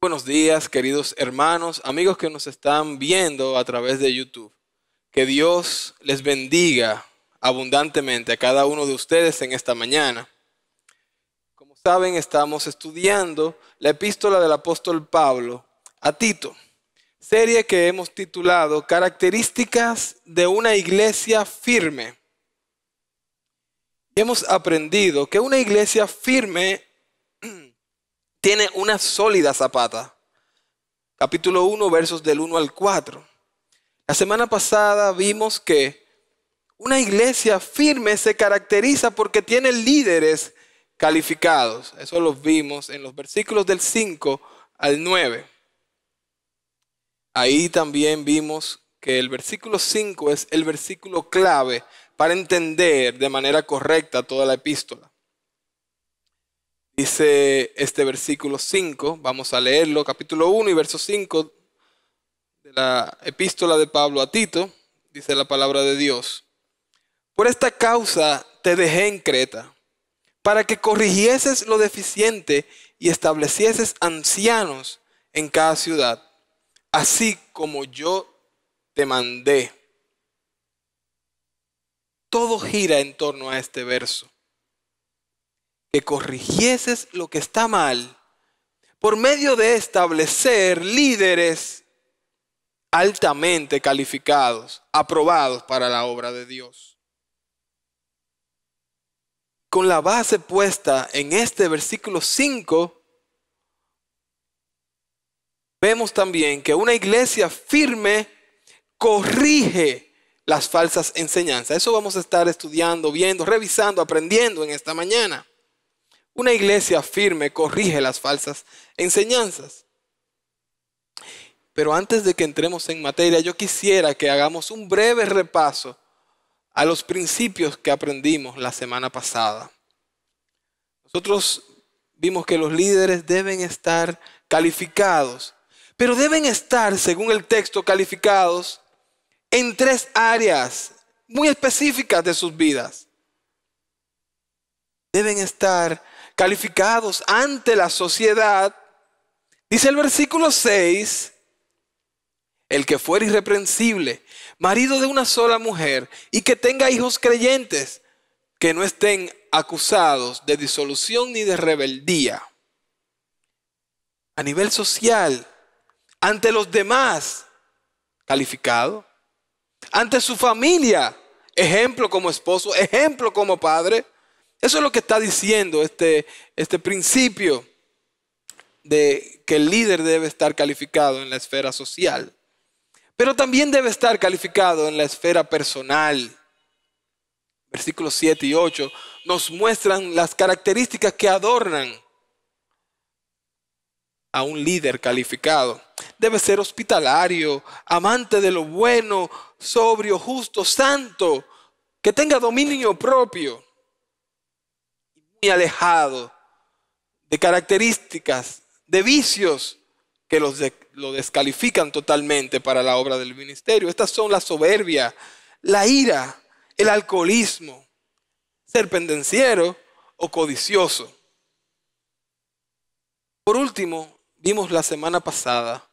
Buenos días, queridos hermanos, amigos que nos están viendo a través de YouTube. Que Dios les bendiga abundantemente a cada uno de ustedes en esta mañana. Como saben, estamos estudiando la epístola del apóstol Pablo a Tito, serie que hemos titulado Características de una iglesia firme. Y hemos aprendido que una iglesia firme tiene una sólida zapata. Capítulo 1, versos del 1 al 4. La semana pasada vimos que una iglesia firme se caracteriza porque tiene líderes calificados. Eso lo vimos en los versículos del 5 al 9. Ahí también vimos que el versículo 5 es el versículo clave para entender de manera correcta toda la epístola. Dice este versículo 5, vamos a leerlo, capítulo 1 y verso 5 de la epístola de Pablo a Tito, dice la palabra de Dios. Por esta causa te dejé en Creta, para que corrigieses lo deficiente y establecieses ancianos en cada ciudad, así como yo te mandé. Todo gira en torno a este verso. Que corrigieses lo que está mal por medio de establecer líderes altamente calificados, aprobados para la obra de Dios. Con la base puesta en este versículo 5, vemos también que una iglesia firme corrige las falsas enseñanzas. Eso vamos a estar estudiando, viendo, revisando, aprendiendo en esta mañana. Una iglesia firme corrige las falsas enseñanzas. Pero antes de que entremos en materia, yo quisiera que hagamos un breve repaso a los principios que aprendimos la semana pasada. Nosotros vimos que los líderes deben estar calificados, pero deben estar, según el texto, calificados en 3 áreas muy específicas de sus vidas. Deben estar calificados ante la sociedad. Dice el versículo 6, el que fuera irreprensible, marido de una sola mujer, y que tenga hijos creyentes, que no estén acusados de disolución ni de rebeldía. A nivel social, ante los demás, calificado. Ante su familia, ejemplo como esposo, ejemplo como padre. Eso es lo que está diciendo este principio de que el líder debe estar calificado en la esfera social. Pero también debe estar calificado en la esfera personal. Versículos 7 y 8 nos muestran las características que adornan a un líder calificado. Debe ser hospitalario, amante de lo bueno, sobrio, justo, santo, que tenga dominio propio. Muy alejado de características, de vicios que lo descalifican totalmente para la obra del ministerio. Estas son la soberbia, la ira, el alcoholismo, ser pendenciero o codicioso. Por último, vimos la semana pasada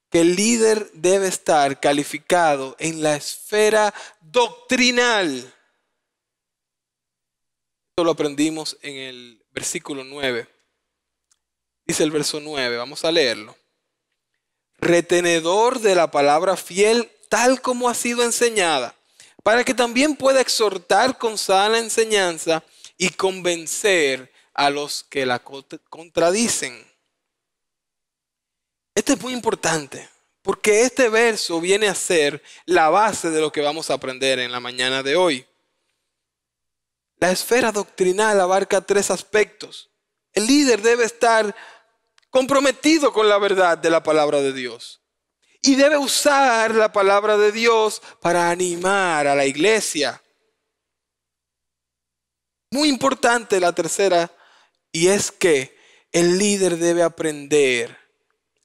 que el líder debe estar calificado en la esfera doctrinal. Esto lo aprendimos en el versículo 9. Dice el verso 9, vamos a leerlo. Retenedor de la palabra fiel tal como ha sido enseñada, para que también pueda exhortar con sana enseñanza y convencer a los que la contradicen. Esto es muy importante, porque este verso viene a ser la base de lo que vamos a aprender en la mañana de hoy. La esfera doctrinal abarca 3 aspectos. El líder debe estar comprometido con la verdad de la palabra de Dios. Y debe usar la palabra de Dios para animar a la iglesia. Muy importante la tercera, y es que el líder debe aprender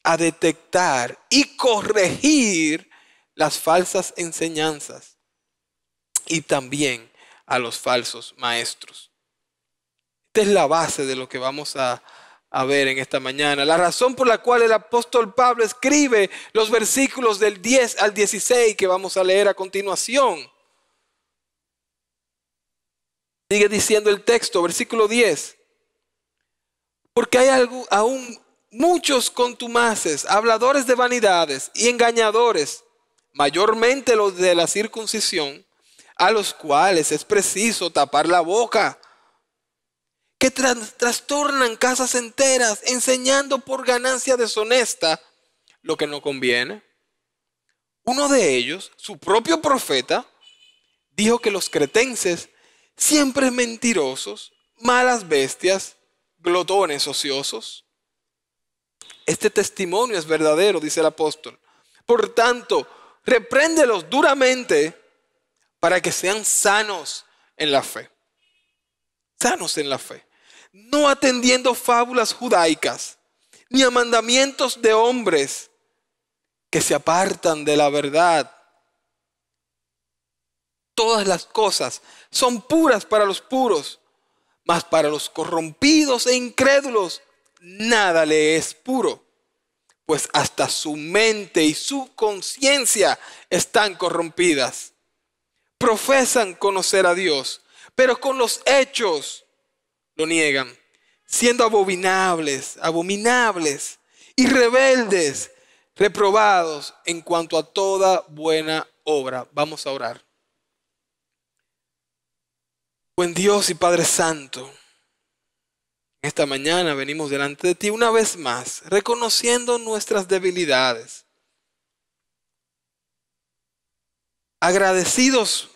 a detectar y corregir las falsas enseñanzas y también a los falsos maestros. Esta es la base de lo que vamos a a ver en esta mañana. La razón por la cual el apóstol Pablo escribe los versículos del 10 al 16 que vamos a leer a continuación. Sigue diciendo el texto, versículo 10. Porque hay aún muchos contumaces, habladores de vanidades y engañadores, mayormente los de la circuncisión, a los cuales es preciso tapar la boca, que trastornan casas enteras, enseñando por ganancia deshonesta lo que no conviene. Uno de ellos, su propio profeta, dijo que los cretenses, siempre mentirosos, malas bestias, glotones ociosos. Este testimonio es verdadero, dice el apóstol. Por tanto, repréndelos duramente para que sean sanos en la fe. Sanos en la fe. No atendiendo fábulas judaicas, ni a mandamientos de hombres que se apartan de la verdad. Todas las cosas son puras para los puros, mas para los corrompidos e incrédulos nada le es puro, pues hasta su mente y su conciencia están corrompidas. Profesan conocer a Dios, pero con los hechos lo niegan, siendo abominables y rebeldes, reprobados en cuanto a toda buena obra. Vamos a orar. Buen Dios y Padre Santo, esta mañana venimos delante de ti una vez más, reconociendo nuestras debilidades, agradecidos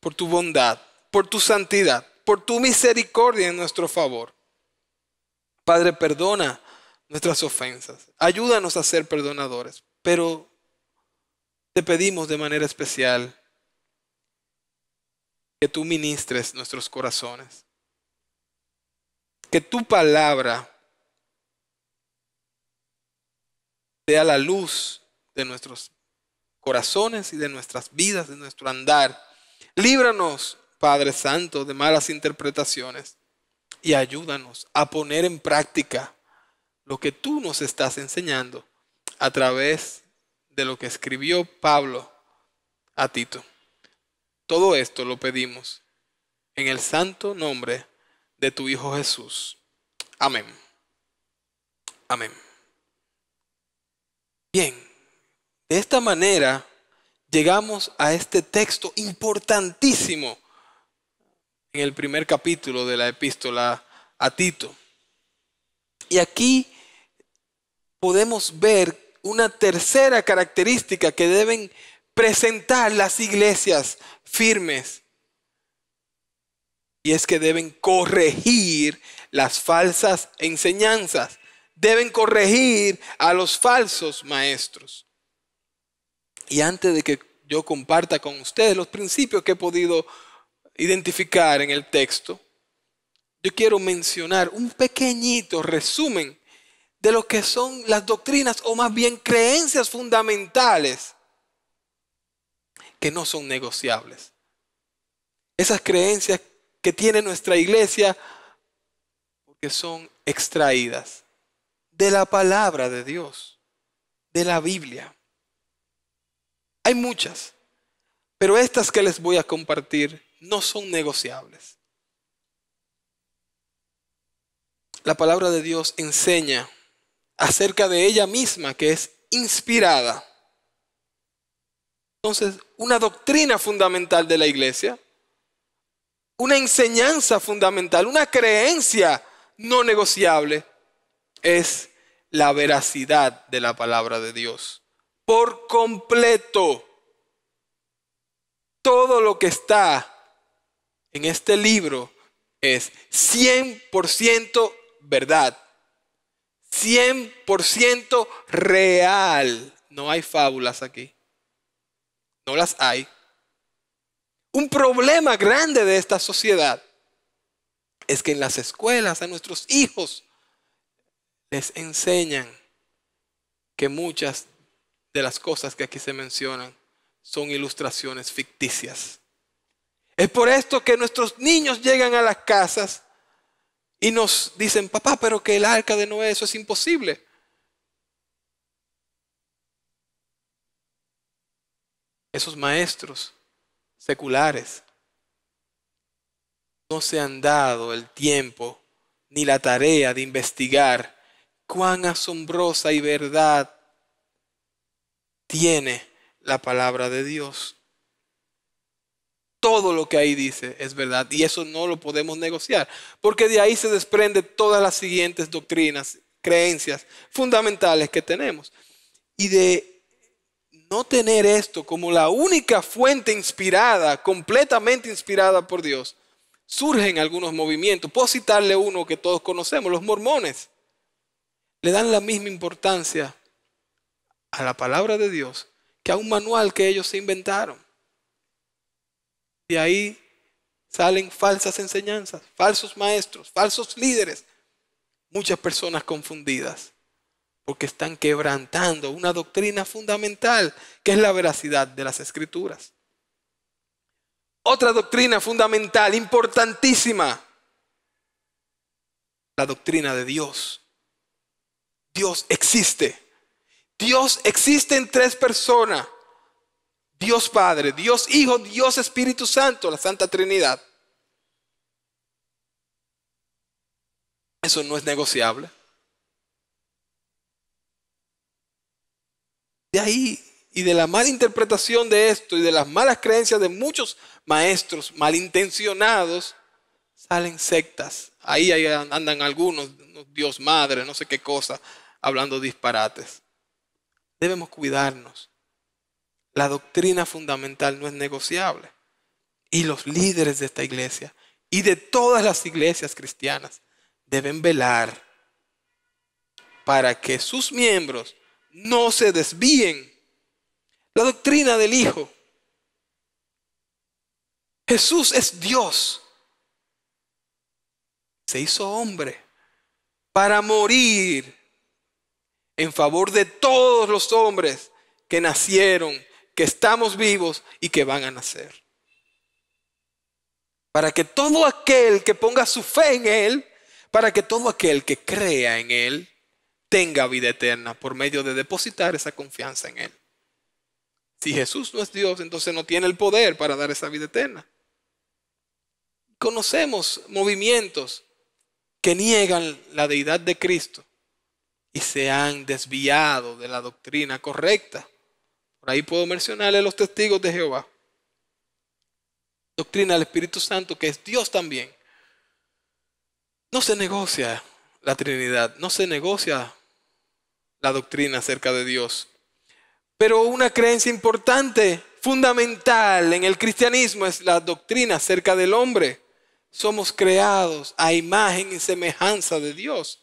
por tu bondad, por tu santidad, por tu misericordia en nuestro favor. Padre, perdona nuestras ofensas, ayúdanos a ser perdonadores, pero te pedimos de manera especial que tú ministres nuestros corazones. Que tu palabra sea la luz de nuestros corazones y de nuestras vidas, de nuestro andar. Líbranos, Padre Santo, de malas interpretaciones y ayúdanos a poner en práctica lo que tú nos estás enseñando a través de lo que escribió Pablo a Tito. Todo esto lo pedimos en el santo nombre de tu Hijo Jesús. Amén. Amén. Bien, de esta manera llegamos a este texto importantísimo en el primer capítulo de la epístola a Tito. Y aquí podemos ver una tercera característica que deben presentar las iglesias firmes. Y es que deben corregir las falsas enseñanzas. Deben corregir a los falsos maestros. Y antes de que yo comparta con ustedes los principios que he podido identificar en el texto, yo quiero mencionar un pequeñito resumen de lo que son las doctrinas o más bien creencias fundamentales que no son negociables. Esas creencias que tiene nuestra iglesia porque son extraídas de la palabra de Dios, de la Biblia. Hay muchas, pero estas que les voy a compartir no son negociables. La palabra de Dios enseña acerca de ella misma, que es inspirada. Entonces, una doctrina fundamental de la iglesia, una enseñanza fundamental, una creencia no negociable es la veracidad de la palabra de Dios. Por completo, todo lo que está en este libro es 100% verdad, 100% real. No hay fábulas aquí. No las hay. Un problema grande de esta sociedad es que en las escuelas a nuestros hijos les enseñan que muchas de las cosas que aquí se mencionan son ilustraciones ficticias. Es por esto que nuestros niños llegan a las casas y nos dicen, papá, pero que el arca de Noé, eso es imposible. Esos maestros seculares no se han dado el tiempo ni la tarea de investigar cuán asombrosa y verdad tiene la palabra de Dios. Todo lo que ahí dice es verdad y eso no lo podemos negociar, porque de ahí se desprende todas las siguientes doctrinas, creencias fundamentales que tenemos. Y de no tener esto como la única fuente inspirada, completamente inspirada por Dios, surgen algunos movimientos. Puedo citarle uno que todos conocemos, los mormones. Le dan la misma importancia a la palabra de Dios que a un manual que ellos se inventaron. De ahí salen falsas enseñanzas, falsos maestros, falsos líderes, muchas personas confundidas, porque están quebrantando una doctrina fundamental, que es la veracidad de las Escrituras. Otra doctrina fundamental, importantísima, la doctrina de Dios. Dios existe. Dios existe en tres personas. Dios Padre, Dios Hijo, Dios Espíritu Santo, la Santa Trinidad. Eso no es negociable. De ahí y de la mala interpretación de esto y de las malas creencias de muchos maestros malintencionados, salen sectas. Ahí andan algunos, Dios Madre, no sé qué cosa, hablando disparates. Debemos cuidarnos. La doctrina fundamental no es negociable. Y los líderes de esta iglesia y de todas las iglesias cristianas deben velar para que sus miembros no se desvíen. La doctrina del Hijo. Jesús es Dios. Se hizo hombre para morir en favor de todos los hombres que nacieron, que estamos vivos y que van a nacer. Para que todo aquel que ponga su fe en Él, para que todo aquel que crea en Él, tenga vida eterna por medio de depositar esa confianza en Él. Si Jesús no es Dios, entonces no tiene el poder para dar esa vida eterna. Conocemos movimientos que niegan la deidad de Cristo y se han desviado de la doctrina correcta. Por ahí puedo mencionarle a los testigos de Jehová. Doctrina del Espíritu Santo, que es Dios también. No se negocia la Trinidad, no se negocia la doctrina acerca de Dios. Pero una creencia importante, fundamental en el cristianismo es la doctrina acerca del hombre. Somos creados a imagen y semejanza de Dios.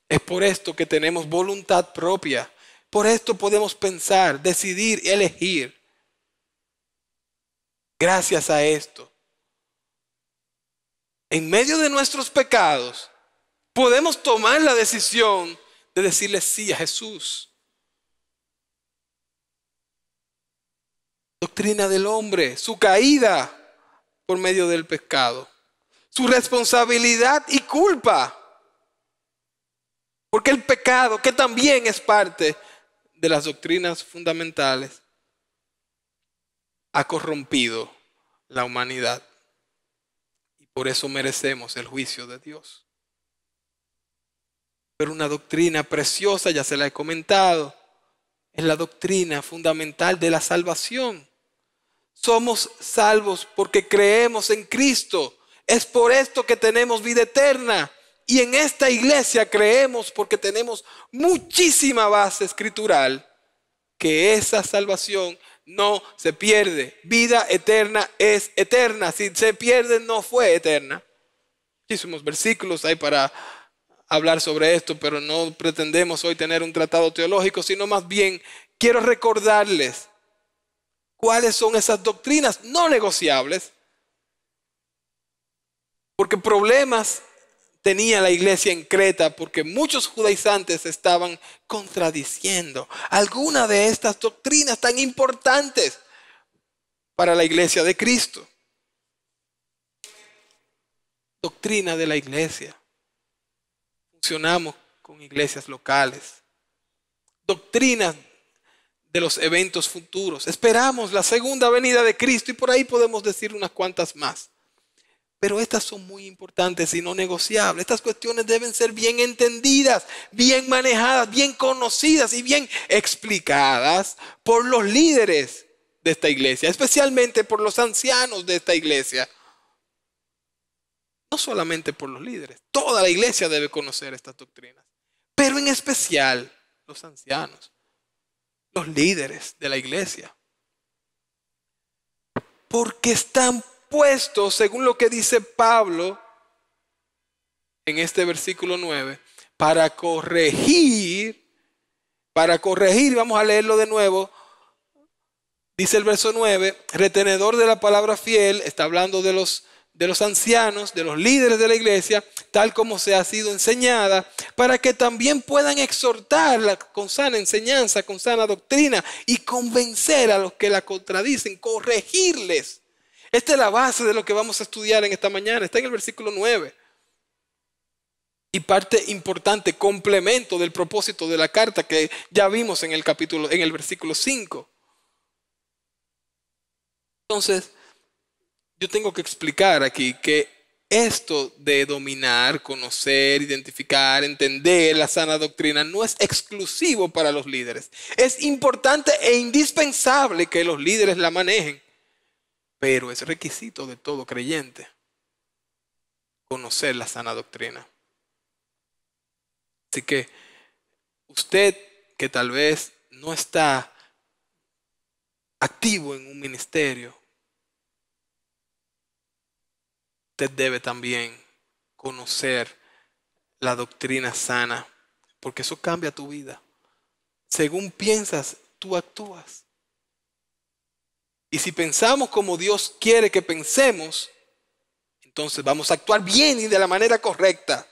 Es por esto que tenemos voluntad propia. Por esto podemos pensar, decidir, elegir. Gracias a esto, en medio de nuestros pecados, podemos tomar la decisión de decirle sí a Jesús. Doctrina del hombre, su caída por medio del pecado, su responsabilidad y culpa. Porque el pecado, que también es parte de las doctrinas fundamentales, ha corrompido la humanidad. Y por eso merecemos el juicio de Dios. Pero una doctrina preciosa, ya se la he comentado, es la doctrina fundamental de la salvación. Somos salvos porque creemos en Cristo. Es por esto que tenemos vida eterna. Y en esta iglesia creemos porque tenemos muchísima base escritural que esa salvación no se pierde. Vida eterna es eterna. Si se pierde, no fue eterna. Muchísimos versículos hay para hablar sobre esto, pero no pretendemos hoy tener un tratado teológico, sino más bien quiero recordarles cuáles son esas doctrinas no negociables, porque problemas tenía la iglesia en Creta, porque muchos judaizantes estaban contradiciendo algunas de estas doctrinas tan importantes para la iglesia de Cristo. Doctrina de la iglesia. funcionamos con iglesias locales, doctrinas de los eventos futuros. Esperamos la segunda venida de Cristo y por ahí podemos decir unas cuantas más. Pero estas son muy importantes y no negociables. Estas cuestiones deben ser bien entendidas, bien manejadas, bien conocidas y bien explicadas por los líderes de esta iglesia, especialmente por los ancianos de esta iglesia. No solamente por los líderes, toda la iglesia debe conocer estas doctrinas, pero en especial los ancianos, los líderes de la iglesia. Porque están puestos, según lo que dice Pablo en este versículo 9, para corregir, vamos a leerlo de nuevo. Dice el verso 9, retenedor de la palabra fiel, está hablando de los ancianos, de los líderes de la iglesia, tal como se ha sido enseñada, para que también puedan exhortarla con sana enseñanza, con sana doctrina y convencer a los que la contradicen, corregirles. Esta es la base de lo que vamos a estudiar en esta mañana, está en el versículo 9. Y parte importante, complemento del propósito de la carta que ya vimos en el versículo 5. Entonces, yo tengo que explicar aquí que esto de dominar, conocer, identificar, entender la sana doctrina no es exclusivo para los líderes. Es importante e indispensable que los líderes la manejen, pero es requisito de todo creyente conocer la sana doctrina. Así que usted que tal vez no está activo en un ministerio, usted debe también conocer la doctrina sana, porque eso cambia tu vida. Según piensas, tú actúas. Y si pensamos como Dios quiere que pensemos, entonces vamos a actuar bien y de la manera correcta.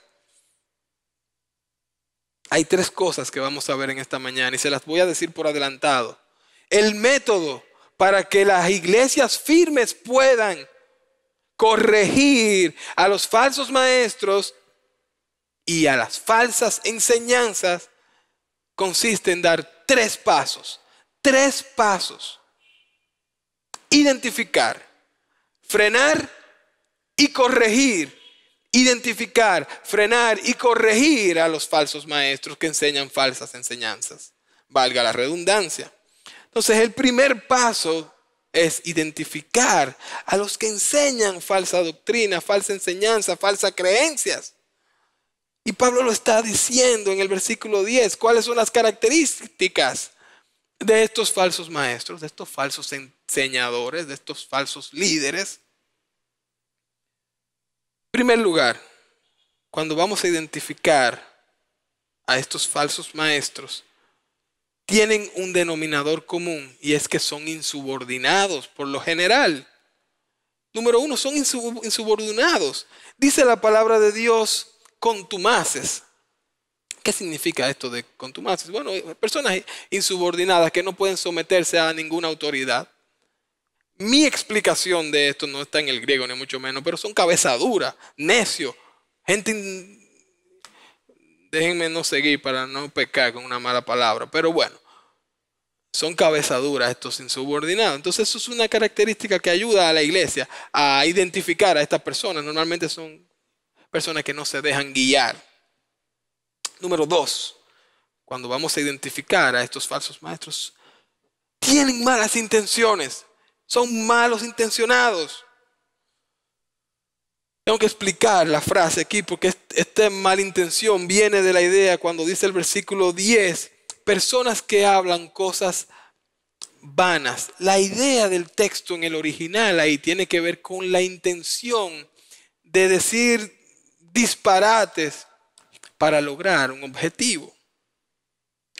Hay 3 cosas que vamos a ver en esta mañana y se las voy a decir por adelantado. El método para que las iglesias firmes puedan corregir a los falsos maestros y a las falsas enseñanzas consiste en dar 3 pasos. 3 pasos. Identificar, frenar y corregir. Identificar, frenar y corregir a los falsos maestros que enseñan falsas enseñanzas. Valga la redundancia. Entonces el primer paso es identificar a los que enseñan falsa doctrina, falsa enseñanza, falsas creencias. Y Pablo lo está diciendo en el versículo 10. ¿Cuáles son las características de estos falsos maestros, de estos falsos enseñadores, de estos falsos líderes? En primer lugar, cuando vamos a identificar a estos falsos maestros, tienen un denominador común y es que son insubordinados por lo general. Número 1, son insubordinados. Dice la palabra de Dios, contumaces. ¿Qué significa esto de contumaces? Bueno, personas insubordinadas que no pueden someterse a ninguna autoridad. Mi explicación de esto no está en el griego ni mucho menos, pero son cabeza dura, necio, gente, déjenme no seguir para no pecar con una mala palabra, pero bueno, son cabeza dura estos insubordinados. Entonces eso es una característica que ayuda a la iglesia a identificar a estas personas. Normalmente son personas que no se dejan guiar. Número 2, cuando vamos a identificar a estos falsos maestros, tienen malas intenciones. Son malos intencionados. Tengo que explicar la frase aquí porque esta malintención viene de la idea cuando dice el versículo 10, personas que hablan cosas vanas. La idea del texto en el original ahí tiene que ver con la intención de decir disparates para lograr un objetivo.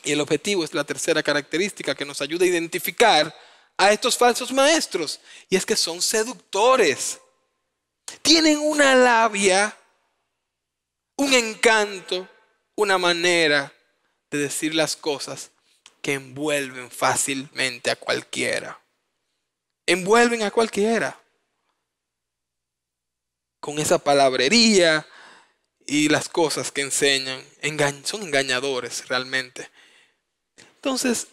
Y el objetivo es la tercera característica que nos ayuda a identificar a estos falsos maestros, y es que son seductores. Tienen una labia, un encanto, una manera de decir las cosas que envuelven fácilmente a cualquiera. Envuelven a cualquiera con esa palabrería y las cosas que enseñan son engañadores realmente. Entonces,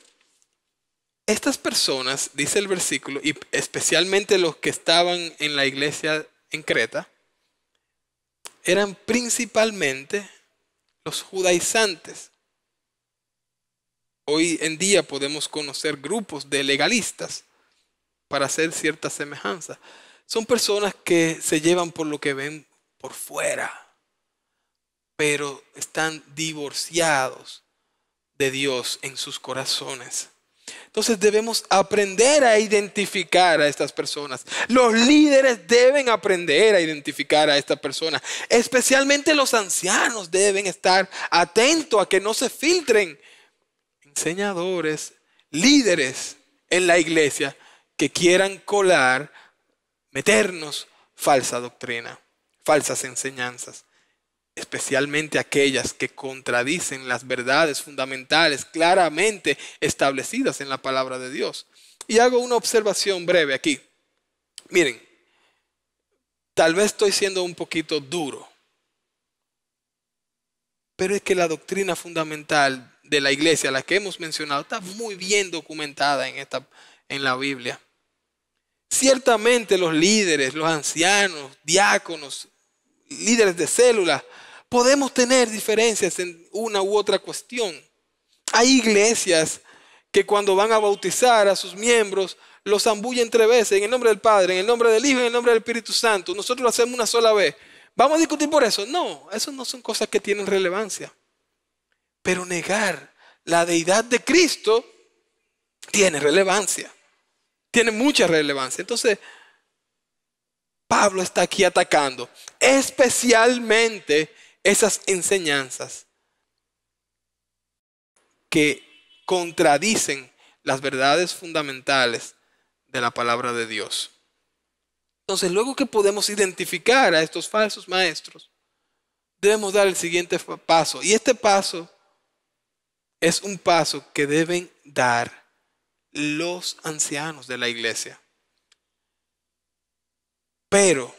estas personas, dice el versículo, y especialmente los que estaban en la iglesia en Creta, eran principalmente los judaizantes. Hoy en día podemos conocer grupos de legalistas para hacer cierta semejanza. Son personas que se llevan por lo que ven por fuera, pero están divorciados de Dios en sus corazones. Entonces debemos aprender a identificar a estas personas. Los líderes deben aprender a identificar a estas personas. Especialmente los ancianos deben estar atentos a que no se filtren enseñadores, líderes en la iglesia que quieran colar, meternos falsa doctrina, falsas enseñanzas. Especialmente aquellas que contradicen las verdades fundamentales claramente establecidas en la palabra de Dios. Y hago una observación breve aquí. Miren, tal vez estoy siendo un poquito duro, pero es que la doctrina fundamental de la iglesia, la que hemos mencionado, está muy bien documentada en la Biblia. Ciertamente los líderes, los ancianos, diáconos, líderes de células, podemos tener diferencias en una u otra cuestión. Hay iglesias que cuando van a bautizar a sus miembros, los zambullen 3 veces, en el nombre del Padre, en el nombre del Hijo y en el nombre del Espíritu Santo. Nosotros lo hacemos una sola vez. ¿Vamos a discutir por eso? No, eso no son cosas que tienen relevancia. Pero negar la deidad de Cristo tiene relevancia. Tiene mucha relevancia. Entonces, Pablo está aquí atacando especialmente esas enseñanzas que contradicen las verdades fundamentales de la palabra de Dios. Entonces, luego que podemos identificar a estos falsos maestros, debemos dar el siguiente paso. Y este paso es un paso que deben dar los ancianos de la iglesia. Pero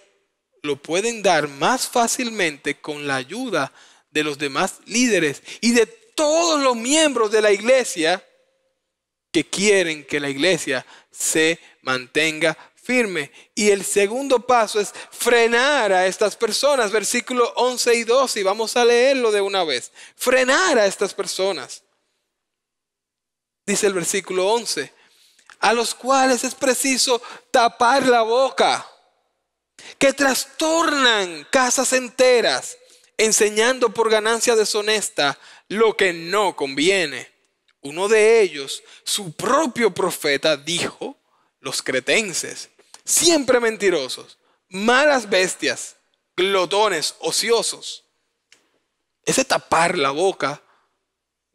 lo pueden dar más fácilmente con la ayuda de los demás líderes y de todos los miembros de la iglesia que quieren que la iglesia se mantenga firme. Y el segundo paso es frenar a estas personas. Versículos 11 y 12, y vamos a leerlo de una vez. Frenar a estas personas. Dice el versículo 11, a los cuales es preciso tapar la boca, que trastornan casas enteras, enseñando por ganancia deshonesta lo que no conviene. Uno de ellos, su propio profeta, dijo: los cretenses, siempre mentirosos, malas bestias, glotones, ociosos. Ese tapar la boca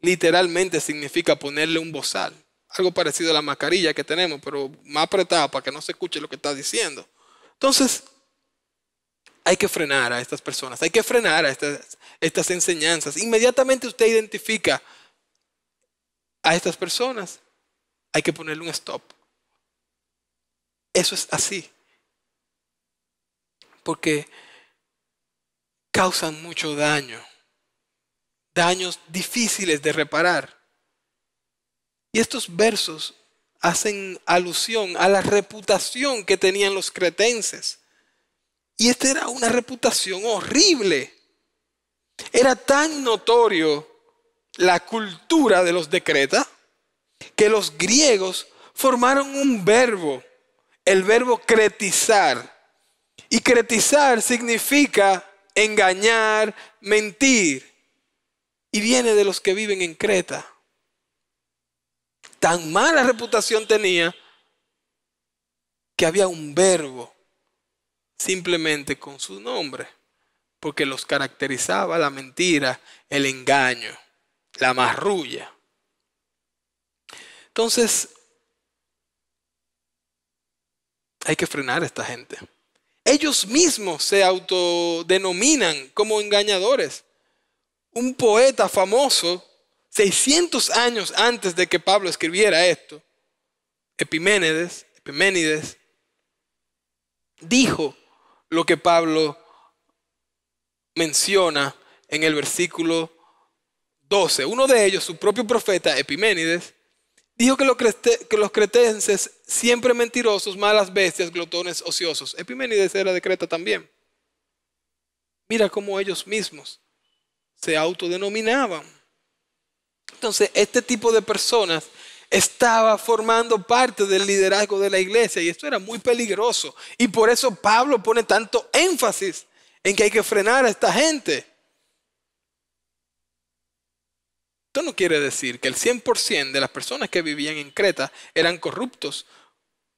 literalmente significa ponerle un bozal. Algo parecido a la mascarilla que tenemos, pero más apretada para que no se escuche lo que está diciendo. Entonces, hay que frenar a estas personas, hay que frenar a estas enseñanzas. Inmediatamente usted identifica a estas personas, hay que ponerle un stop. Eso es así. Porque causan mucho daño. Daños difíciles de reparar. Y estos versos hacen alusión a la reputación que tenían los cretenses. Y esta era una reputación horrible. Era tan notorio la cultura de los de Creta que los griegos formaron un verbo, el verbo cretizar. Y cretizar significa engañar, mentir. Y viene de los que viven en Creta. Tan mala reputación tenía que había un verbo simplemente con su nombre, porque los caracterizaba la mentira, el engaño, la marrulla. Entonces, hay que frenar a esta gente. Ellos mismos se autodenominan como engañadores. Un poeta famoso, 600 años antes de que Pablo escribiera esto, Epiménides, dijo lo que Pablo menciona en el versículo 12. Uno de ellos, su propio profeta Epiménides, dijo que los cretenses, siempre mentirosos, malas bestias, glotones, ociosos. Epiménides era de Creta también. Mira cómo ellos mismos se autodenominaban. Entonces, este tipo de personas estaba formando parte del liderazgo de la iglesia y esto era muy peligroso. Y por eso Pablo pone tanto énfasis en que hay que frenar a esta gente. Esto no quiere decir que el 100% de las personas que vivían en Creta eran corruptos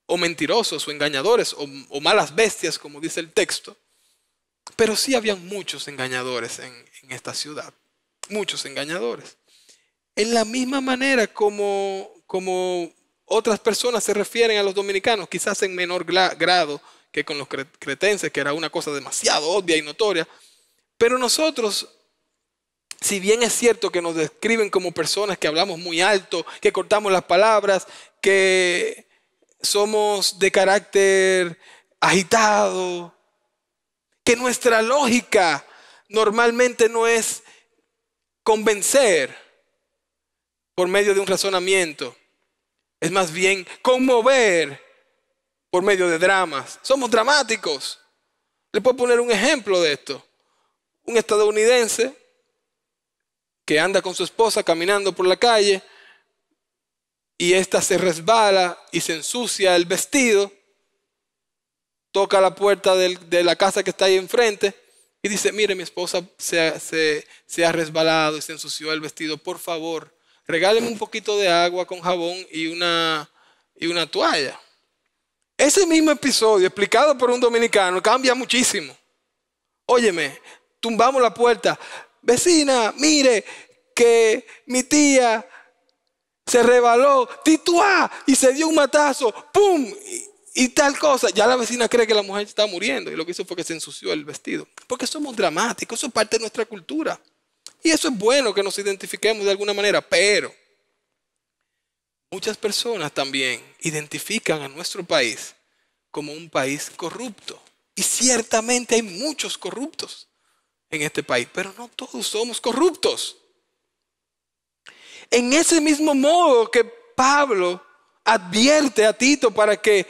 o mentirosos o engañadores o malas bestias, como dice el texto. Pero sí habían muchos engañadores en esta ciudad. Muchos engañadores. En la misma manera como otras personas se refieren a los dominicanos, quizás en menor grado que con los cretenses, que era una cosa demasiado obvia y notoria. Pero nosotros, si bien es cierto que nos describen como personas que hablamos muy alto, que cortamos las palabras, que somos de carácter agitado, que nuestra lógica normalmente no es convencer por medio de un razonamiento, es más bien conmover por medio de dramas. Somos dramáticos. Le puedo poner un ejemplo de esto. Un estadounidense que anda con su esposa caminando por la calle y ésta se resbala y se ensucia el vestido, toca la puerta de la casa que está ahí enfrente y dice: mire, mi esposa se ha resbalado y se ensució el vestido, por favor, regáleme un poquito de agua con jabón y una toalla. Ese mismo episodio explicado por un dominicano cambia muchísimo. Óyeme, tumbamos la puerta: vecina, mire que mi tía se rebaló, tituá, y se dio un matazo, ¡pum! Y tal cosa. Ya la vecina cree que la mujer está muriendo y lo que hizo fue que se ensució el vestido. Porque somos dramáticos, eso es parte de nuestra cultura. Y eso es bueno que nos identifiquemos de alguna manera, pero muchas personas también identifican a nuestro país como un país corrupto. Y ciertamente hay muchos corruptos en este país, pero no todos somos corruptos. En ese mismo modo que Pablo advierte a Tito para que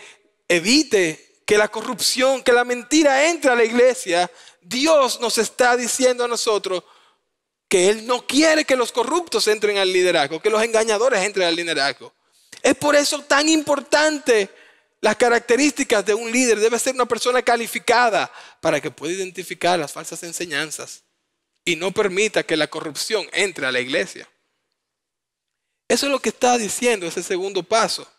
evite que la corrupción, que la mentira entre a la iglesia, Dios nos está diciendo a nosotros que Él no quiere que los corruptos entren al liderazgo, que los engañadores entren al liderazgo. Es por eso tan importante las características de un líder. Debe ser una persona calificada para que pueda identificar las falsas enseñanzas y no permita que la corrupción entre a la iglesia. Eso es lo que está diciendo ese segundo paso.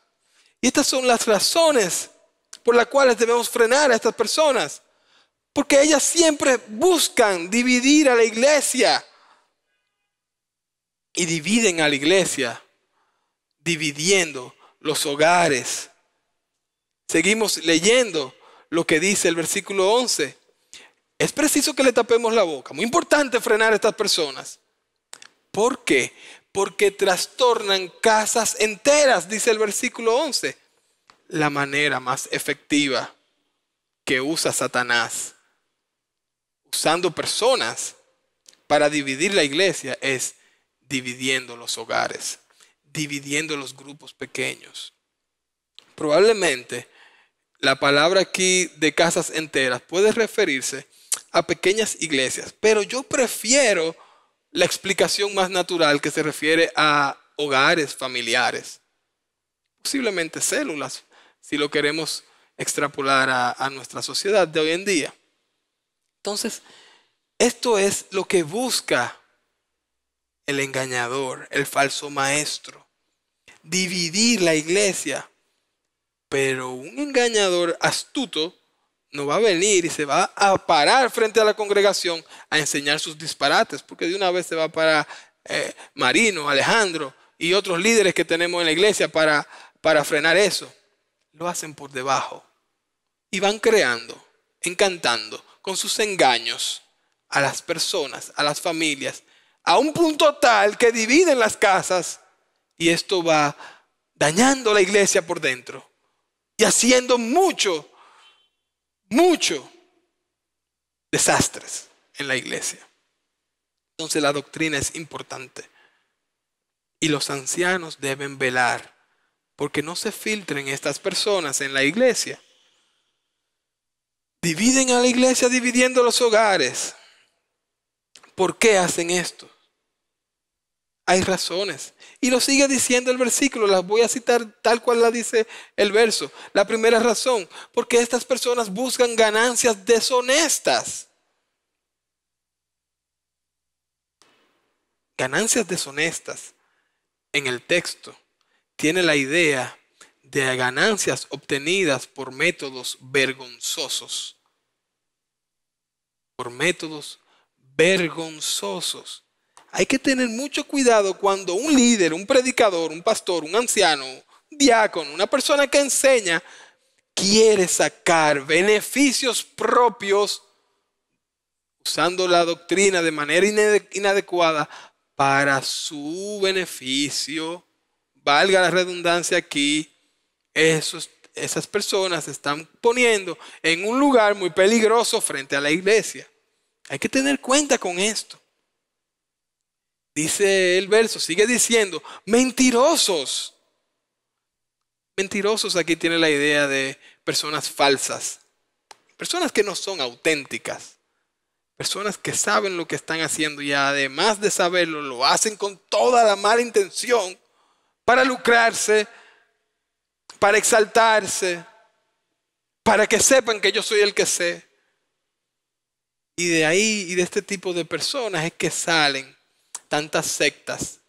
Y estas son las razones por las cuales debemos frenar a estas personas. Porque ellas siempre buscan dividir a la iglesia. Y dividen a la iglesia, dividiendo los hogares. Seguimos leyendo lo que dice el versículo 11. Es preciso que le tapemos la boca. Muy importante frenar a estas personas. ¿Por qué? Porque trastornan casas enteras, dice el versículo 11. La manera más efectiva que usa Satanás, usando personas para dividir la iglesia, es dividiendo los hogares, dividiendo los grupos pequeños. Probablemente la palabra aquí de casas enteras puede referirse a pequeñas iglesias, pero yo prefiero la explicación más natural que se refiere a hogares familiares, posiblemente células, si lo queremos extrapolar a nuestra sociedad de hoy en día. Entonces, esto es lo que busca el engañador, el falso maestro, dividir la iglesia. Pero un engañador astuto no va a venir y se va a parar frente a la congregación a enseñar sus disparates, porque de una vez se va para Marino, Alejandro y otros líderes que tenemos en la iglesia para frenar eso. Lo hacen por debajo y van creando, encantando con sus engaños a las personas, a las familias, a un punto tal que dividen las casas y esto va dañando la iglesia por dentro y haciendo mucho desastres. en la iglesia. Entonces la doctrina es importante. Y los ancianos deben velar porque no se filtren estas personas en la iglesia. Dividen a la iglesia dividiendo los hogares. ¿Por qué hacen esto? Hay razones. Y lo sigue diciendo el versículo, las voy a citar tal cual la dice el verso. La primera razón, porque estas personas buscan ganancias deshonestas. Ganancias deshonestas en el texto tiene la idea de ganancias obtenidas por métodos vergonzosos. Por métodos vergonzosos. Hay que tener mucho cuidado cuando un líder, un predicador, un pastor, un anciano, un diácono, una persona que enseña, quiere sacar beneficios propios usando la doctrina de manera inadecuada para su beneficio. Valga la redundancia aquí, esas personas se están poniendo en un lugar muy peligroso frente a la iglesia. Hay que tener cuenta con esto. Dice el verso, sigue diciendo, mentirosos. Mentirosos aquí tiene la idea de personas falsas. Personas que no son auténticas. Personas que saben lo que están haciendo y además de saberlo, lo hacen con toda la mala intención para lucrarse, para exaltarse, para que sepan que yo soy el que sé. Y de ahí y de este tipo de personas es que salen tantas sectas,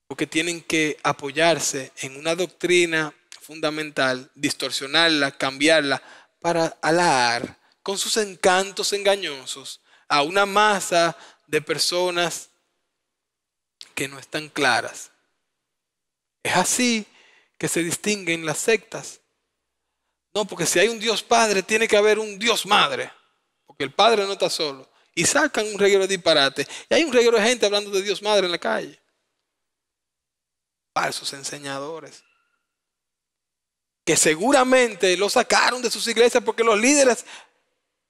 porque tienen que apoyarse en una doctrina fundamental, distorsionarla, cambiarla, para halagar con sus encantos engañosos a una masa de personas que no están claras. Es así que se distinguen las sectas. No, porque si hay un Dios Padre, tiene que haber un Dios Madre, porque el Padre no está solo. Y sacan un reguero de disparate. Y hay un reguero de gente hablando de Dios Madre en la calle. Falsos enseñadores. Que seguramente lo sacaron de sus iglesias porque los líderes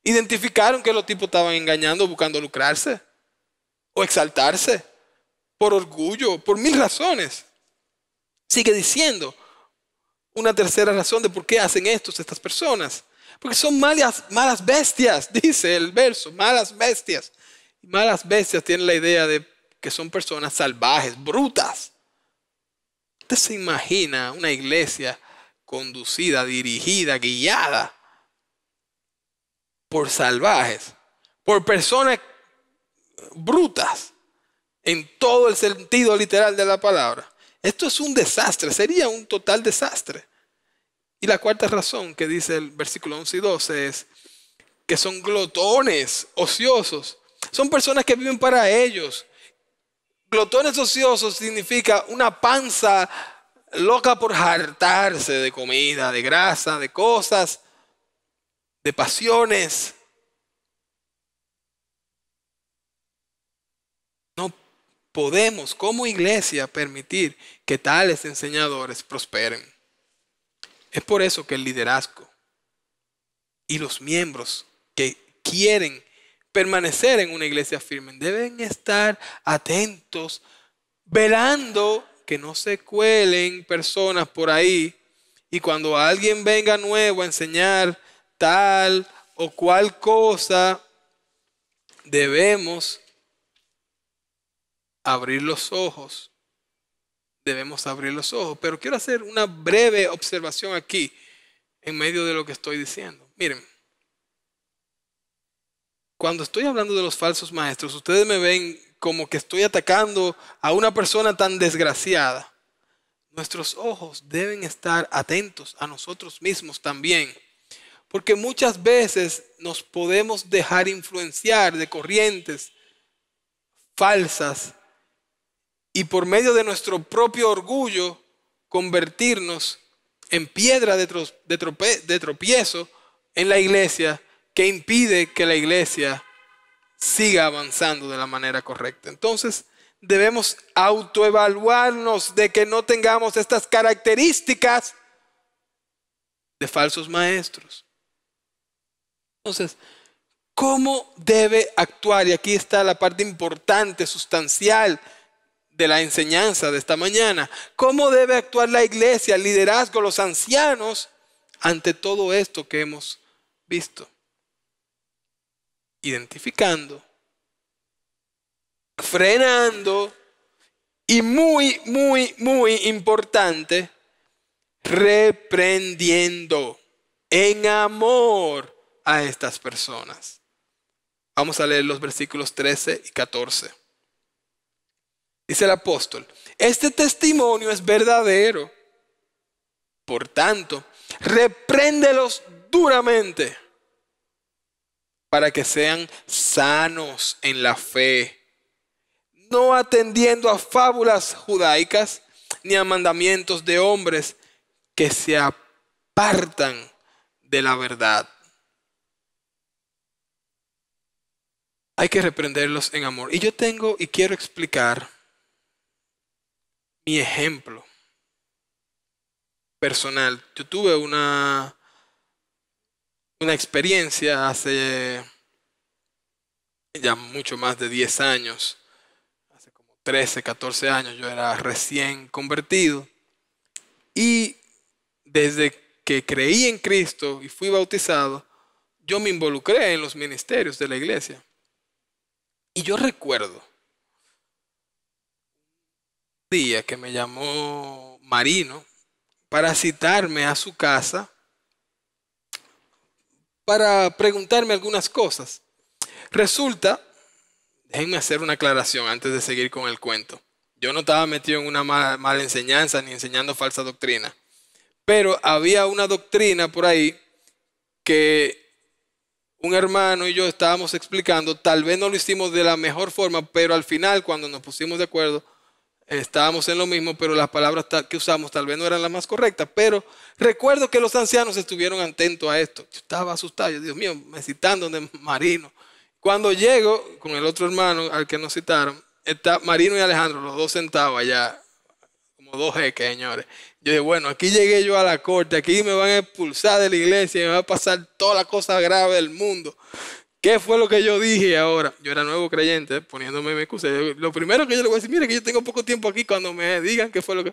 identificaron que los tipos estaban engañando, buscando lucrarse. O exaltarse. Por orgullo, por mil razones. Sigue diciendo una tercera razón de por qué hacen esto estas personas. Porque son malas bestias, dice el verso, malas bestias. Y malas bestias tienen la idea de que son personas salvajes, brutas. Usted se imagina una iglesia conducida, dirigida, guiada por salvajes, por personas brutas, en todo el sentido literal de la palabra. Esto es un desastre, sería un total desastre. Y la cuarta razón que dice el versículo 11 y 12 es que son glotones, ociosos. Son personas que viven para ellos. Glotones ociosos significa una panza loca por hartarse de comida, de grasa, de cosas, de pasiones. No podemos como iglesia permitir que tales enseñadores prosperen. Es por eso que el liderazgo y los miembros que quieren permanecer en una iglesia firme deben estar atentos, velando que no se cuelen personas por ahí y cuando alguien venga nuevo a enseñar tal o cual cosa, debemos abrir los ojos. Debemos abrir los ojos. Pero quiero hacer una breve observación aquí en medio de lo que estoy diciendo. Miren, cuando estoy hablando de los falsos maestros, ustedes me ven como que estoy atacando a una persona tan desgraciada. Nuestros ojos deben estar atentos a nosotros mismos también. Porque muchas veces nos podemos dejar influenciar de corrientes falsas y por medio de nuestro propio orgullo convertirnos en piedra de tropiezo en la iglesia que impide que la iglesia siga avanzando de la manera correcta. Entonces debemos autoevaluarnos de que no tengamos estas características de falsos maestros. Entonces, ¿Cómo debe actuar? Y aquí está la parte importante, sustancial de la enseñanza de esta mañana. ¿Cómo debe actuar la iglesia, el liderazgo, los ancianos ante todo esto que hemos visto? Identificando, frenando y muy, muy, muy importante, reprendiendo en amor a estas personas. Vamos a leer los versículos 13 y 14. Dice el apóstol: este testimonio es verdadero. Por tanto, repréndelos duramente para que sean sanos en la fe, no atendiendo a fábulas judaicas ni a mandamientos de hombres que se apartan de la verdad. Hay que reprenderlos en amor. Y yo tengo y quiero explicar mi ejemplo personal. Yo tuve una experiencia hace ya mucho más de 10 años. Hace como 13, 14 años yo era recién convertido. Y desde que creí en Cristo y fui bautizado, yo me involucré en los ministerios de la iglesia. Y yo recuerdo un día que me llamó Marino para citarme a su casa para preguntarme algunas cosas. Resulta, déjenme hacer una aclaración antes de seguir con el cuento. Yo no estaba metido en una mala enseñanza ni enseñando falsa doctrina. Pero había una doctrina por ahí que un hermano y yo estábamos explicando. Tal vez no lo hicimos de la mejor forma, pero al final cuando nos pusimos de acuerdo, estábamos en lo mismo, pero las palabras que usamos tal vez no eran las más correctas. Pero recuerdo que los ancianos estuvieron atentos a esto. Yo estaba asustado. Yo, Dios mío, me citando de Marino. Cuando llego con el otro hermano al que nos citaron, está Marino y Alejandro, los dos sentados allá, como dos jeques, señores. Yo dije, bueno, aquí llegué yo a la corte, aquí me van a expulsar de la iglesia y me va a pasar toda la cosa grave del mundo. ¿Qué fue lo que yo dije ahora? Yo era nuevo creyente, poniéndome mi excusa. Lo primero que yo le voy a decir, mire que yo tengo poco tiempo aquí, cuando me digan qué fue lo que...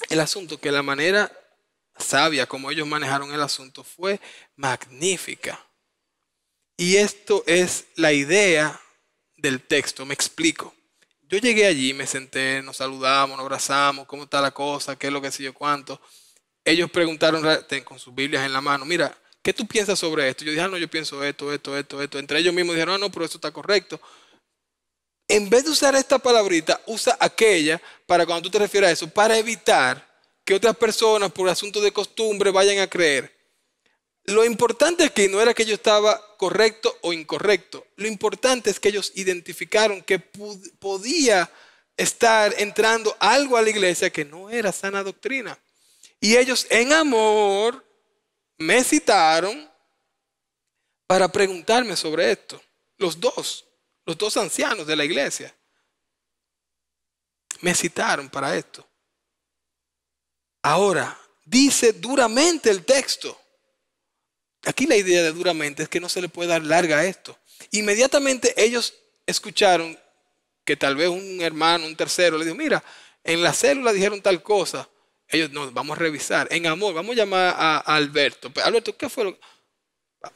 El asunto, que la manera sabia como ellos manejaron el asunto fue magnífica. Y esto es la idea del texto, me explico. Yo llegué allí, me senté, nos saludamos, nos abrazamos, ¿cómo está la cosa? ¿Qué es lo que sé yo cuánto? Ellos preguntaron con sus Biblias en la mano, mira, ¿qué tú piensas sobre esto? Yo dije, no, yo pienso esto. Entre ellos mismos dijeron, no, pero esto está correcto. En vez de usar esta palabrita, usa aquella para cuando tú te refieres a eso, para evitar que otras personas por asuntos de costumbre vayan a creer. Lo importante aquí no era que yo estaba correcto o incorrecto. Lo importante es que ellos identificaron que podía estar entrando algo a la iglesia que no era sana doctrina. Y ellos en amor me citaron para preguntarme sobre esto. Los dos ancianos de la iglesia me citaron para esto. Ahora, dice duramente el texto. Aquí la idea de duramente es que no se le puede dar larga a esto. Inmediatamente ellos escucharon que tal vez un hermano, un tercero, le dijo, mira, en la célula dijeron tal cosa. Ellos, no, vamos a revisar. En amor, vamos a llamar a Alberto. Alberto, ¿qué fue lo que...?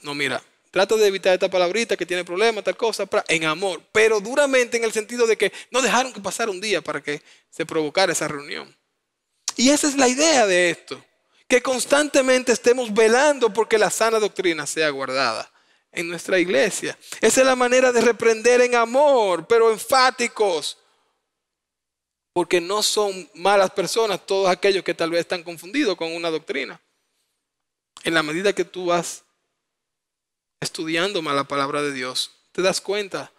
No, mira, trata de evitar esta palabrita que tiene problemas, tal cosa. En amor, pero duramente en el sentido de que no dejaron que pasara un día para que se provocara esa reunión. Y esa es la idea de esto. Que constantemente estemos velando porque la sana doctrina sea guardada en nuestra iglesia. Esa es la manera de reprender en amor, pero enfáticos. Porque no son malas personas todos aquellos que tal vez están confundidos con una doctrina. En la medida que tú vas estudiando más la palabra de Dios, te das cuenta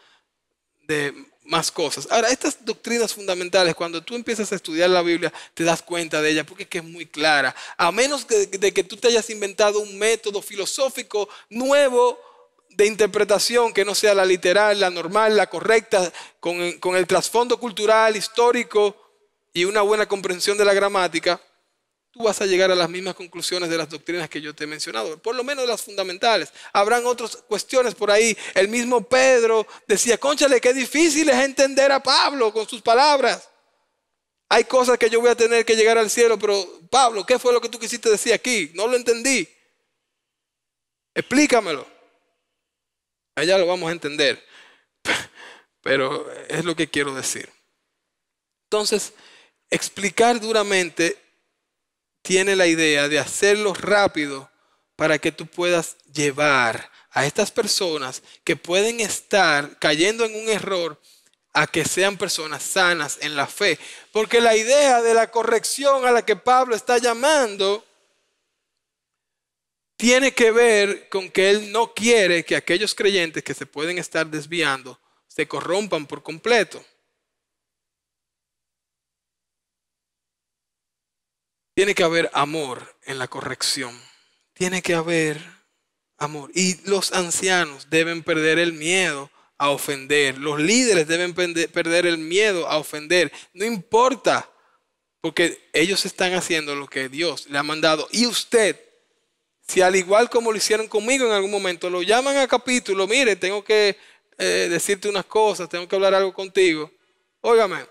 de más cosas. Ahora, estas doctrinas fundamentales, cuando tú empiezas a estudiar la Biblia, te das cuenta de ella porque es que es muy clara. A menos de que tú te hayas inventado un método filosófico nuevo de interpretación que no sea la literal, la normal, la correcta, con el trasfondo cultural, histórico y una buena comprensión de la gramática, tú vas a llegar a las mismas conclusiones de las doctrinas que yo te he mencionado, por lo menos las fundamentales. Habrán otras cuestiones por ahí. El mismo Pedro decía, cónchale, qué difícil es entender a Pablo con sus palabras. Hay cosas que yo voy a tener que llegar al cielo, pero Pablo, ¿qué fue lo que tú quisiste decir aquí? No lo entendí. Explícamelo. Allá lo vamos a entender. Pero es lo que quiero decir. Entonces, explicar duramente tiene la idea de hacerlo rápido para que tú puedas llevar a estas personas que pueden estar cayendo en un error a que sean personas sanas en la fe. Porque la idea de la corrección a la que Pablo está llamando tiene que ver con que él no quiere que aquellos creyentes que se pueden estar desviando se corrompan por completo. Tiene que haber amor en la corrección. Tiene que haber amor. Y los ancianos deben perder el miedo a ofender. Los líderes deben perder el miedo a ofender. No importa, porque ellos están haciendo lo que Dios le ha mandado. Y usted, si al igual como lo hicieron conmigo en algún momento, lo llaman a capítulo, mire, tengo que decirte unas cosas, tengo que hablar algo contigo. Óigame.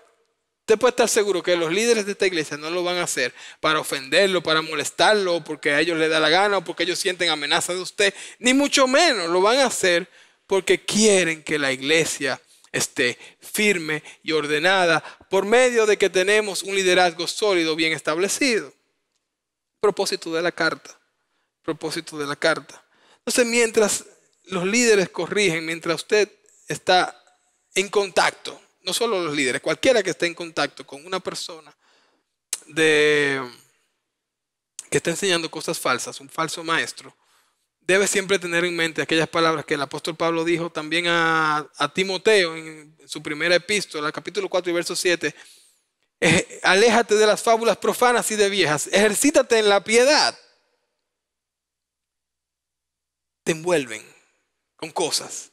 Usted puede estar seguro que los líderes de esta iglesia no lo van a hacer para ofenderlo, para molestarlo, porque a ellos les da la gana o porque ellos sienten amenaza de usted. Ni mucho menos lo van a hacer porque quieren que la iglesia esté firme y ordenada por medio de que tenemos un liderazgo sólido, bien establecido. Propósito de la carta. Propósito de la carta. Entonces, mientras los líderes corrigen, mientras usted está en contacto, no solo los líderes, cualquiera que esté en contacto con una persona que está enseñando cosas falsas, un falso maestro, debe siempre tener en mente aquellas palabras que el apóstol Pablo dijo también a Timoteo en su primera epístola, capítulo 4 y verso 7. Aléjate de las fábulas profanas y de viejas, ejercítate en la piedad. Te envuelven con cosas.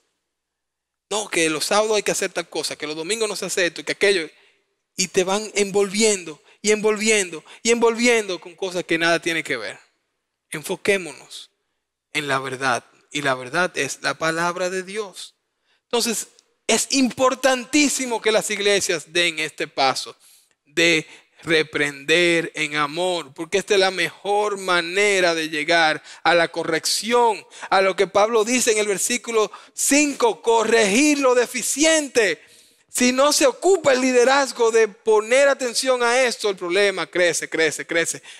No, que los sábados hay que hacer tal cosa, que los domingos no se hace esto, que aquello. Y te van envolviendo y envolviendo y envolviendo con cosas que nada tiene que ver. Enfoquémonos en la verdad. Y la verdad es la palabra de Dios. Entonces, es importantísimo que las iglesias den este paso de reprender en amor, porque esta es la mejor manera de llegar a la corrección, a lo que Pablo dice en el versículo 5, corregir lo deficiente. Si no se ocupa el liderazgo de poner atención a esto, el problema crece,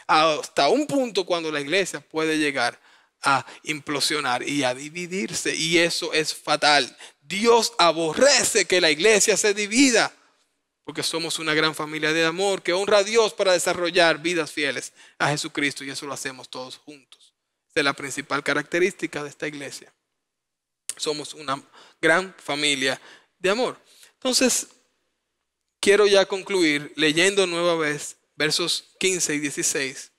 hasta un punto cuando la iglesia puede llegar a implosionar y a dividirse, y eso es fatal. Dios aborrece que la iglesia se divida, porque somos una gran familia de amor que honra a Dios para desarrollar vidas fieles a Jesucristo, y eso lo hacemos todos juntos. Esa es la principal característica de esta iglesia. Somos una gran familia de amor. Entonces, quiero ya concluir leyendo nueva vez versos 15 y 16,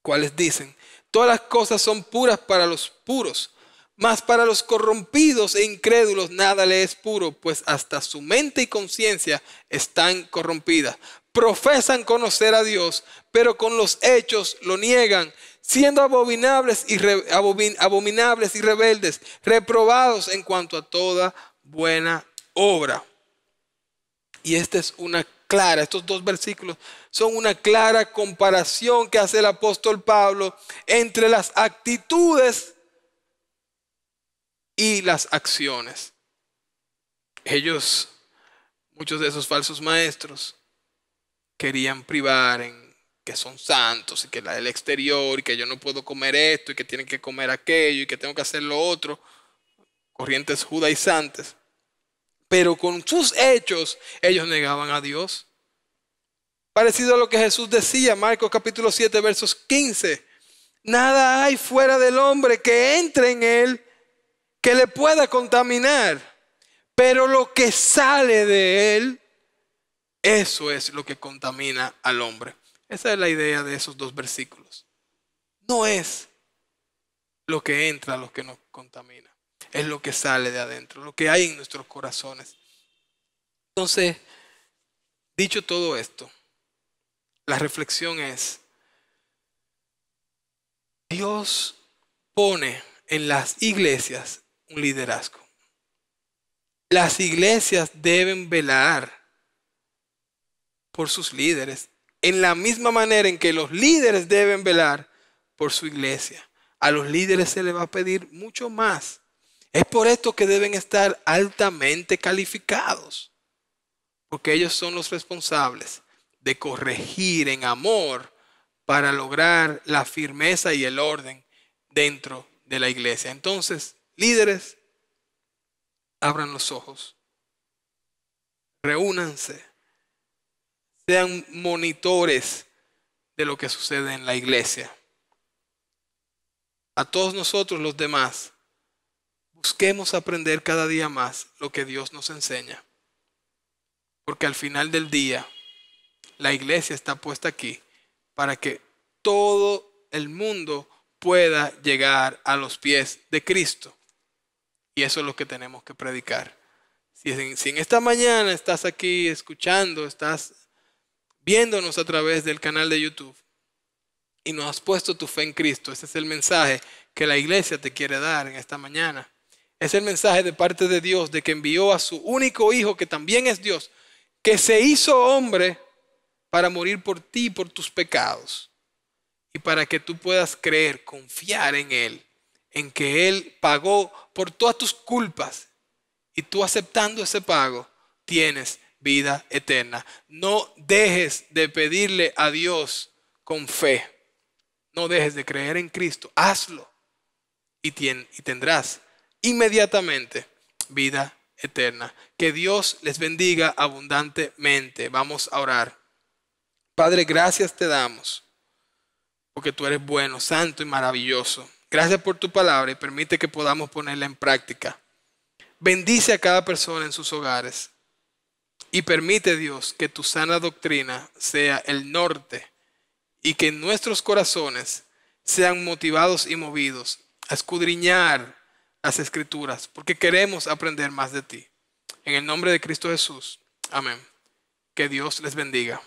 cuales dicen: todas las cosas son puras para los puros, mas para los corrompidos e incrédulos nada le es puro, pues hasta su mente y conciencia están corrompidas. Profesan conocer a Dios, pero con los hechos lo niegan, siendo abominables y rebeldes, reprobados en cuanto a toda buena obra. Y estos dos versículos son una clara comparación que hace el apóstol Pablo entre las actitudes y las acciones. Muchos de esos falsos maestros, querían privar en que son santos y que el exterior y que yo no puedo comer esto y que tienen que comer aquello y que tengo que hacer lo otro. Corrientes judaizantes. Pero con sus hechos ellos negaban a Dios. Parecido a lo que Jesús decía, Marcos capítulo 7 versos 15. Nada hay fuera del hombre que entre en él que le pueda contaminar, pero lo que sale de él, eso es lo que contamina al hombre. Esa es la idea de esos dos versículos. No es lo que entra lo que nos contamina, es lo que sale de adentro, lo que hay en nuestros corazones. Entonces, dicho todo esto, la reflexión es: Dios pone en las iglesias un liderazgo. Las iglesias deben velar por sus líderes, en la misma manera en que los líderes deben velar por su iglesia. A los líderes se les va a pedir mucho más. Es por esto que deben estar altamente calificados, porque ellos son los responsables de corregir en amor para lograr la firmeza y el orden dentro de la iglesia. Entonces, líderes, abran los ojos, reúnanse, sean monitores de lo que sucede en la iglesia. A todos nosotros los demás, busquemos aprender cada día más lo que Dios nos enseña. Porque al final del día, la iglesia está puesta aquí para que todo el mundo pueda llegar a los pies de Cristo. Y eso es lo que tenemos que predicar. Si en esta mañana estás aquí escuchando, estás viéndonos a través del canal de YouTube y no has puesto tu fe en Cristo, ese es el mensaje que la iglesia te quiere dar en esta mañana. Es el mensaje de parte de Dios, de que envió a su único Hijo, que también es Dios, que se hizo hombre para morir por ti y por tus pecados. Y para que tú puedas creer, confiar en Él, en que Él pagó por todas tus culpas. Y tú aceptando ese pago, tienes vida eterna. No dejes de pedirle a Dios con fe. No dejes de creer en Cristo. Hazlo. Y tendrás inmediatamente vida eterna. Que Dios les bendiga abundantemente. Vamos a orar. Padre, gracias te damos, porque tú eres bueno, santo y maravilloso. Gracias por tu palabra y permite que podamos ponerla en práctica. Bendice a cada persona en sus hogares y permite, Dios, que tu sana doctrina sea el norte y que nuestros corazones sean motivados y movidos a escudriñar las Escrituras, porque queremos aprender más de ti. En el nombre de Cristo Jesús. Amén. Que Dios les bendiga.